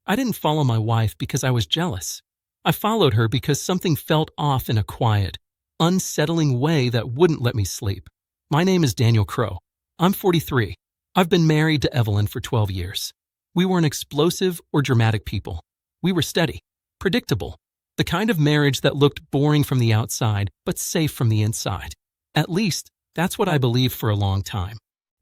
I didn't follow my wife because I was jealous. I followed her because something felt off in a quiet, unsettling way that wouldn't let me sleep. My name is Daniel Crow. I'm 43. I've been married to Evelyn for 12 years. We weren't explosive or dramatic people. We were steady, predictable, the kind of marriage that looked boring from the outside but safe from the inside. At least, that's what I believed for a long time.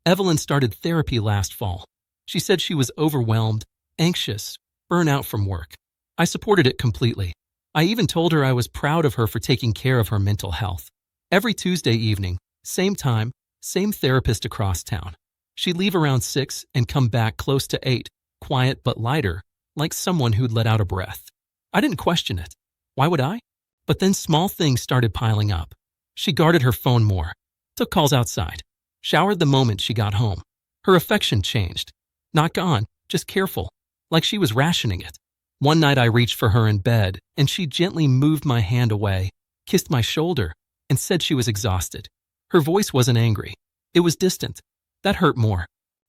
Evelyn started therapy last fall. She said she was overwhelmed, anxious, burnt out from work. I supported it completely. I even told her I was proud of her for taking care of her mental health. Every Tuesday evening, same time, same therapist across town. She'd leave around 6 and come back close to 8, quiet but lighter, like someone who'd let out a breath. I didn't question it. Why would I? But then small things started piling up. She guarded her phone more, took calls outside, showered the moment she got home. Her affection changed. Not gone, just careful, like she was rationing it. One night I reached for her in bed, and she gently moved my hand away, kissed my shoulder, and said she was exhausted. Her voice wasn't angry. It was distant. That hurt more.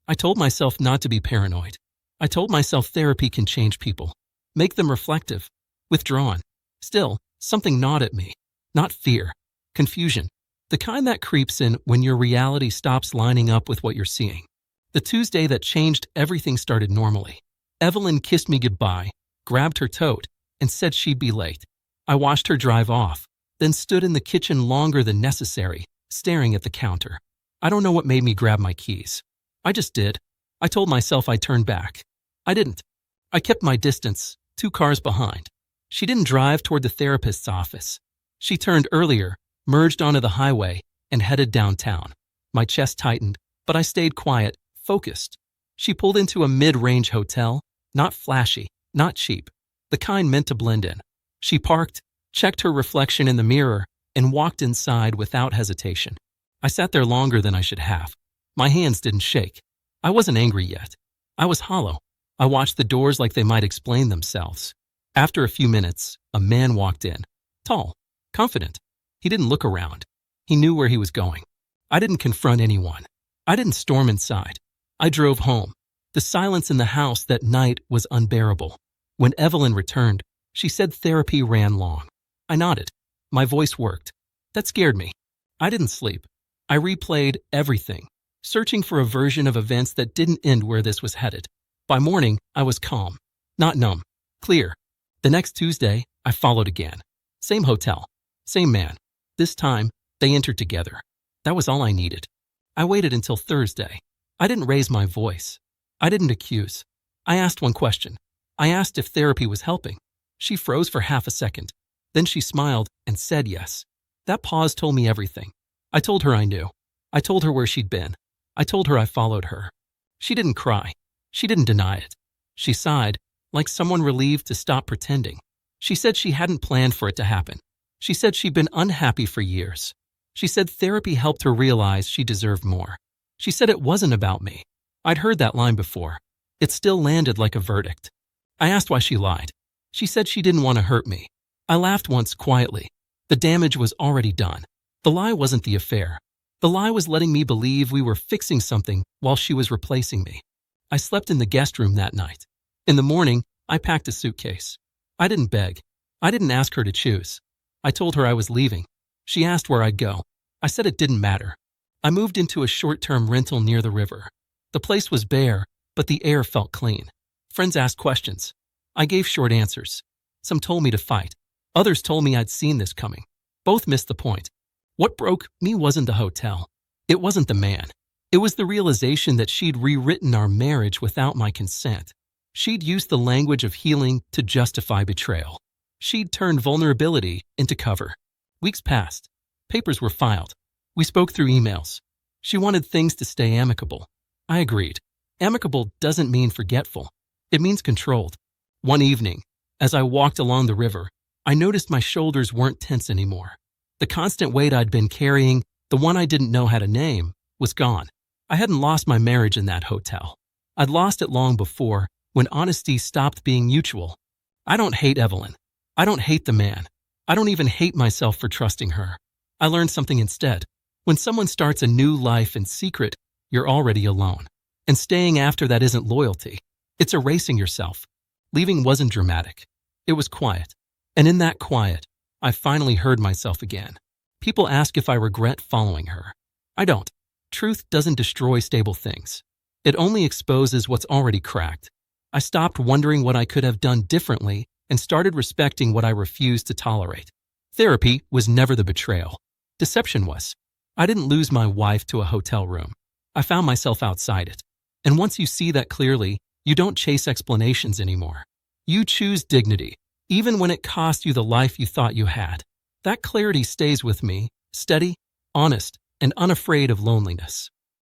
I told myself not to be paranoid. I told myself therapy can change people, make them reflective, withdrawn. Still, something gnawed at me. Not fear, confusion. The kind that creeps in when your reality stops lining up with what you're seeing. The Tuesday that changed everything started normally. Evelyn kissed me goodbye, grabbed her tote, and said she'd be late. I watched her drive off, then stood in the kitchen longer than necessary, staring at the counter. I don't know what made me grab my keys. I just did. I told myself I'd turn back. I didn't. I kept my distance, 2 cars behind. She didn't drive toward the therapist's office. She turned earlier, merged onto the highway, and headed downtown. My chest tightened, but I stayed quiet, focused. She pulled into a mid-range hotel, not flashy, not cheap, the kind meant to blend in. She parked, checked her reflection in the mirror, and walked inside without hesitation. I sat there longer than I should have. My hands didn't shake. I wasn't angry yet. I was hollow. I watched the doors like they might explain themselves. After a few minutes, a man walked in. Tall, confident. He didn't look around. He knew where he was going. I didn't confront anyone. I didn't storm inside. I drove home. The silence in the house that night was unbearable. When Evelyn returned, she said therapy ran long. I nodded. My voice worked. That scared me. I didn't sleep. I replayed everything, searching for a version of events that didn't end where this was headed. By morning, I was calm, not numb, clear. The next Tuesday, I followed again. Same hotel, same man. This time, they entered together. That was all I needed. I waited until Thursday. I didn't raise my voice. I didn't accuse. I asked one question. I asked if therapy was helping. She froze for half a second. Then she smiled and said yes. That pause told me everything. I told her I knew. I told her where she'd been. I told her I followed her. She didn't cry. She didn't deny it. She sighed, like someone relieved to stop pretending. She said she hadn't planned for it to happen. She said she'd been unhappy for years. She said therapy helped her realize she deserved more. She said it wasn't about me. I'd heard that line before. It still landed like a verdict. I asked why she lied. She said she didn't want to hurt me. I laughed once quietly. The damage was already done. The lie wasn't the affair. The lie was letting me believe we were fixing something while she was replacing me. I slept in the guest room that night. In the morning, I packed a suitcase. I didn't beg. I didn't ask her to choose. I told her I was leaving. She asked where I'd go. I said it didn't matter. I moved into a short-term rental near the river. The place was bare, but the air felt clean. Friends asked questions. I gave short answers. Some told me to fight. Others told me I'd seen this coming. Both missed the point. What broke me wasn't the hotel. It wasn't the man. It was the realization that she'd rewritten our marriage without my consent. She'd used the language of healing to justify betrayal. She'd turned vulnerability into cover. Weeks passed. Papers were filed. We spoke through emails. She wanted things to stay amicable. I agreed. Amicable doesn't mean forgetful. It means controlled. One evening, as I walked along the river, I noticed my shoulders weren't tense anymore. The constant weight I'd been carrying, the one I didn't know how to name, was gone. I hadn't lost my marriage in that hotel. I'd lost it long before, when honesty stopped being mutual. I don't hate Evelyn. I don't hate the man. I don't even hate myself for trusting her. I learned something instead. When someone starts a new life in secret, you're already alone. And staying after that isn't loyalty. It's erasing yourself. Leaving wasn't dramatic. It was quiet. And in that quiet, I finally heard myself again. People ask if I regret following her. I don't. Truth doesn't destroy stable things. It only exposes what's already cracked. I stopped wondering what I could have done differently and started respecting what I refused to tolerate. Therapy was never the betrayal. Deception was. I didn't lose my wife to a hotel room. I found myself outside it. And once you see that clearly, you don't chase explanations anymore. You choose dignity, even when it cost you the life you thought you had. That clarity stays with me, steady, honest, and unafraid of loneliness.